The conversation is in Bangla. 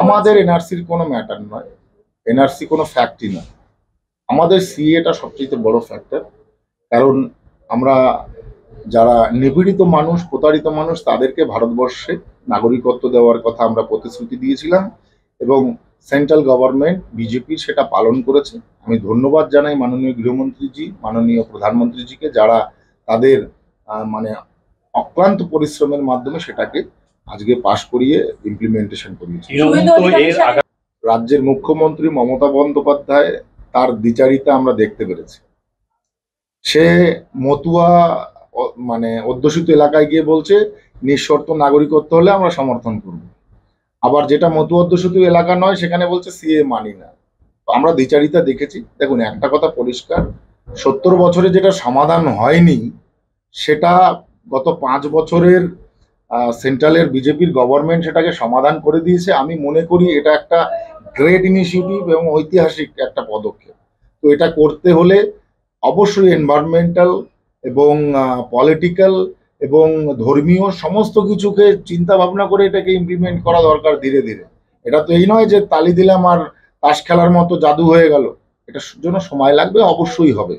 আমাদের এনআরসির কোনো ম্যাটার নয়, এনআরসি কোনো ফ্যাক্টই নয়। আমাদের সিএটা সবচেয়ে বড় ফ্যাক্টর। কারণ আমরা যারা নিপীড়িত মানুষ, প্রতারিত মানুষ, তাদেরকে ভারতবর্ষে নাগরিকত্ব দেওয়ার কথা আমরা প্রতিশ্রুতি দিয়েছিলাম এবং সেন্ট্রাল গভর্নমেন্ট বিজেপি সেটা পালন করেছে। আমি ধন্যবাদ জানাই মাননীয় গৃহমন্ত্রীজি, মাননীয় প্রধানমন্ত্রীজিকে, যারা তাদের মানে অক্লান্ত পরিশ্রমের মাধ্যমে সেটাকে আজকে পাশ করিয়ে ইমপ্লিমেন্টেশন করিয়েছে। রাজ্যের মুখ্যমন্ত্রী মমতা বন্দ্যোপাধ্যায়, তার দ্বিচারিতা আমরা দেখতে পেরেছি। সে মতুয়া মানে অধ্যুষিত এলাকায় গিয়ে বলছে নিঃশর্ত নাগরিকত্ব হলে আমরা সমর্থন করব, আবার যেটা মতুয়া অধ্যুষিত এলাকা নয় সেখানে বলছে সিএ মানি না। আমরা দ্বিচারিতা দেখেছি। দেখুন, একটা কথা পরিষ্কার, 70 বছরে যেটা সমাধান হয়নি সেটা গত 5 বছরের সেন্ট্রালের বিজেপির গভর্নমেন্ট সেটাকে সমাধান করে দিয়েছে। আমি মনে করি এটা একটা গ্রেট ইনিশিয়েটিভ এবং ঐতিহাসিক একটা পদক্ষেপ। তো এটা করতে হলে অবশ্যই এনভায়রনমেন্টাল এবং পলিটিক্যাল এবং ধর্মীয় সমস্ত কিছুকে চিন্তা ভাবনা করে এটাকে ইমপ্লিমেন্ট করা দরকার ধীরে ধীরে। এটা তো এই নয় যে তালি দিলাম আর তাস খেলার মতো জাদু হয়ে গেল। এটার জন্য সময় লাগবে, অবশ্যই হবে।